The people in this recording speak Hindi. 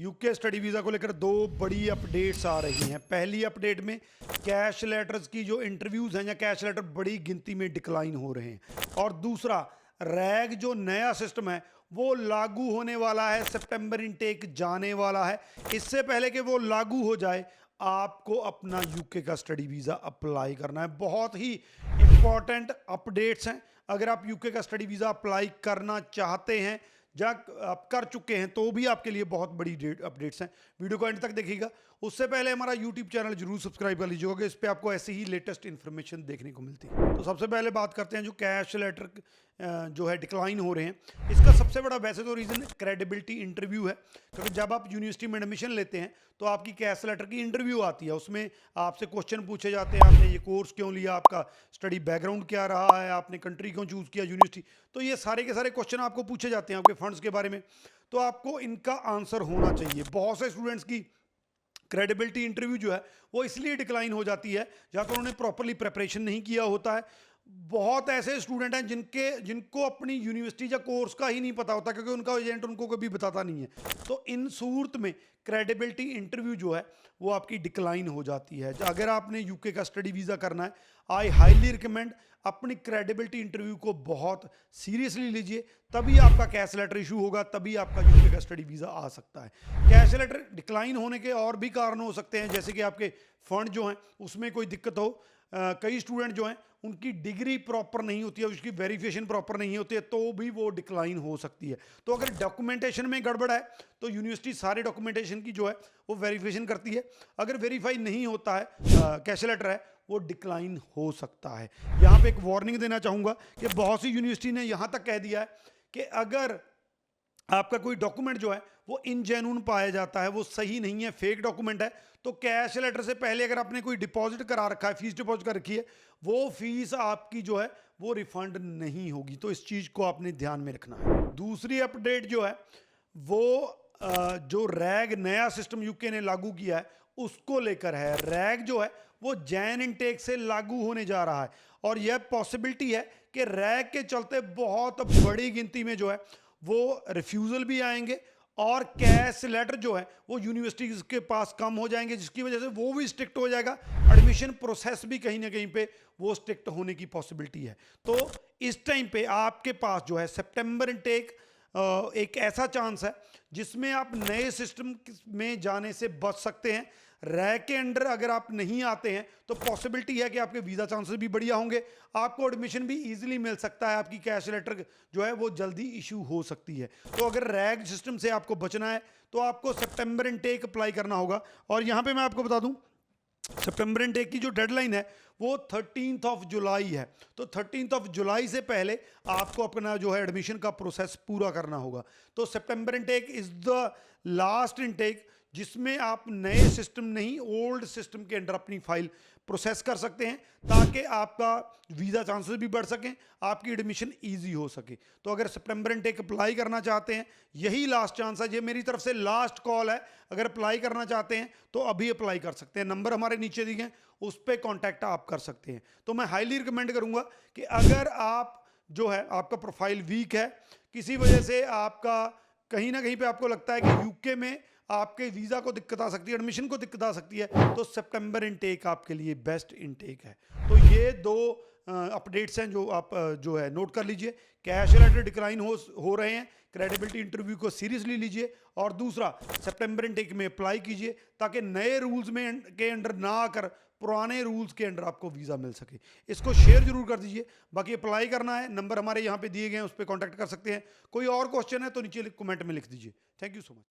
यूके स्टडी वीज़ा को लेकर दो बड़ी अपडेट्स आ रही हैं। पहली अपडेट में कैश लेटर्स की जो इंटरव्यूज़ हैं या कैश लेटर बड़ी गिनती में डिक्लाइन हो रहे हैं, और दूसरा रैग जो नया सिस्टम है वो लागू होने वाला है, सितंबर इनटेक जाने वाला है। इससे पहले कि वो लागू हो जाए आपको अपना यूके का स्टडी वीज़ा अप्लाई करना है। बहुत ही इंपॉर्टेंट अपडेट्स हैं। अगर आप यूके का स्टडी वीज़ा अप्लाई करना चाहते हैं या आप कर चुके हैं तो भी आपके लिए बहुत बड़ी अपडेट्स हैं। वीडियो को एंड तक देखिएगा। उससे पहले हमारा यूट्यूब चैनल जरूर सब्सक्राइब कर लीजिएगा, इस पे आपको ऐसी ही लेटेस्ट इन्फॉर्मेशन देखने को मिलती है। तो सबसे पहले बात करते हैं जो कैश लेटर जो है डिक्लाइन हो रहे हैं। इसका सबसे बड़ा वैसे तो रीज़न क्रेडिबिलिटी इंटरव्यू है, क्योंकि जब आप यूनिवर्सिटी में एडमिशन लेते हैं तो आपकी कैश लेटर की इंटरव्यू आती है। उसमें आपसे क्वेश्चन पूछे जाते हैं, आपने ये कोर्स क्यों लिया, आपका स्टडी बैकग्राउंड क्या रहा है, आपने कंट्री क्यों चूज़ किया, यूनिवर्सिटी। तो ये सारे के सारे क्वेश्चन आपको पूछे जाते हैं आपके फंड्स के बारे में, तो आपको इनका आंसर होना चाहिए। बहुत से स्टूडेंट्स की क्रेडिबिलिटी इंटरव्यू जो है वो इसलिए डिक्लाइन हो जाती है या तो उन्होंने प्रॉपरली प्रिपरेशन नहीं किया होता है। बहुत ऐसे स्टूडेंट हैं जिनको अपनी यूनिवर्सिटी या कोर्स का ही नहीं पता होता, क्योंकि उनका एजेंट उनको कभी बताता नहीं है। तो इन सूरत में क्रेडिबिलिटी इंटरव्यू जो है वो आपकी डिक्लाइन हो जाती है। अगर आपने यूके का स्टडी वीज़ा करना है, आई हाईली रिकमेंड अपनी क्रेडिबिलिटी इंटरव्यू को बहुत सीरियसली लीजिए, तभी आपका कैश लेटर इशू होगा, तभी आपका यूके का स्टडी वीज़ा आ सकता है। कैश लेटर डिक्लाइन होने के और भी कारण हो सकते हैं, जैसे कि आपके फंड जो हैं उसमें कोई दिक्कत हो। कई स्टूडेंट जो हैं उनकी डिग्री प्रॉपर नहीं होती है, उसकी वेरिफिकेशन प्रॉपर नहीं होती है, तो भी वो डिक्लाइन हो सकती है। तो अगर डॉक्यूमेंटेशन में गड़बड़ है तो यूनिवर्सिटी सारे डॉक्यूमेंटेशन की जो है वो वेरिफिकेशन करती है। अगर वेरीफाई नहीं होता है कैश लेटर है वो डिक्लाइन हो सकता है। यहाँ पे एक वार्निंग देना चाहूँगा कि बहुत सी यूनिवर्सिटी ने यहाँ तक कह दिया है कि अगर आपका कोई डॉक्यूमेंट जो है वो इनजेन्युइन पाया जाता है, वो सही नहीं है, फेक डॉक्यूमेंट है, तो कैश लेटर से पहले अगर आपने कोई डिपॉजिट करा रखा है, फीस डिपॉजिट कर रखी है, वो फीस आपकी जो है वो रिफंड नहीं होगी। तो इस चीज़ को आपने ध्यान में रखना है। दूसरी अपडेट जो है वो जो रैग नया सिस्टम यूके ने लागू किया है उसको लेकर है। रैग जो है वो जैन इनटेक से लागू होने जा रहा है, और यह पॉसिबिलिटी है कि रैग के चलते बहुत बड़ी गिनती में जो है वो रिफ्यूज़ल भी आएंगे और कैश लेटर जो है वो यूनिवर्सिटीज़ के पास कम हो जाएंगे, जिसकी वजह से वो भी स्ट्रिक्ट हो जाएगा। एडमिशन प्रोसेस भी कहीं ना कहीं पे वो स्ट्रिक्ट होने की पॉसिबिलिटी है। तो इस टाइम पे आपके पास जो है सितंबर इनटेक एक ऐसा चांस है जिसमें आप नए सिस्टम में जाने से बच सकते हैं। रैग के अंडर अगर आप नहीं आते हैं तो पॉसिबिलिटी है कि आपके वीज़ा चांसेस भी बढ़िया होंगे, आपको एडमिशन भी इजीली मिल सकता है, आपकी कैश लेटर जो है वो जल्दी इशू हो सकती है। तो अगर रैग सिस्टम से आपको बचना है तो आपको सितंबर इनटेक अप्लाई करना होगा। और यहाँ पे मैं आपको बता दूँ सितंबर इनटेक की जो डेडलाइन है वो 13 जुलाई है। तो 13 जुलाई से पहले आपको अपना जो है एडमिशन का प्रोसेस पूरा करना होगा। तो September intake is the last intake जिसमें आप नए सिस्टम नहीं ओल्ड सिस्टम के अंडर अपनी फाइल प्रोसेस कर सकते हैं, ताकि आपका वीज़ा चांसेस भी बढ़ सकें, आपकी एडमिशन इजी हो सके। तो अगर सितंबर इनटेक अप्लाई करना चाहते हैं यही लास्ट चांस है, ये मेरी तरफ से लास्ट कॉल है। अगर अप्लाई करना चाहते हैं तो अभी अप्लाई कर सकते हैं, नंबर हमारे नीचे दिए हैं, उस पर कॉन्टैक्ट आप कर सकते हैं। तो मैं हाईली रिकमेंड करूँगा कि अगर आप जो है आपका प्रोफाइल वीक है, किसी वजह से आपका कहीं ना कहीं पे आपको लगता है कि यूके में आपके वीज़ा को दिक्कत आ सकती है, एडमिशन को दिक्कत आ सकती है, तो सितंबर इनटेक आपके लिए बेस्ट इनटेक है। तो ये दो अपडेट्स हैं जो आप जो है नोट कर लीजिए। कैश लेटर डिक्लाइन हो रहे हैं, क्रेडिबिलिटी इंटरव्यू को सीरियसली लीजिए, और दूसरा सितंबर इनटेक में अप्लाई कीजिए ताकि नए रूल्स में के अंडर ना आकर पुराने रूल्स के अंडर आपको वीज़ा मिल सके। इसको शेयर जरूर कर दीजिए। बाकी अप्लाई करना है, नंबर हमारे यहाँ पे दिए गए हैं, उस पर कॉन्टैक्ट कर सकते हैं। कोई और क्वेश्चन है तो नीचे कमेंट में लिख दीजिए। Thank you so much.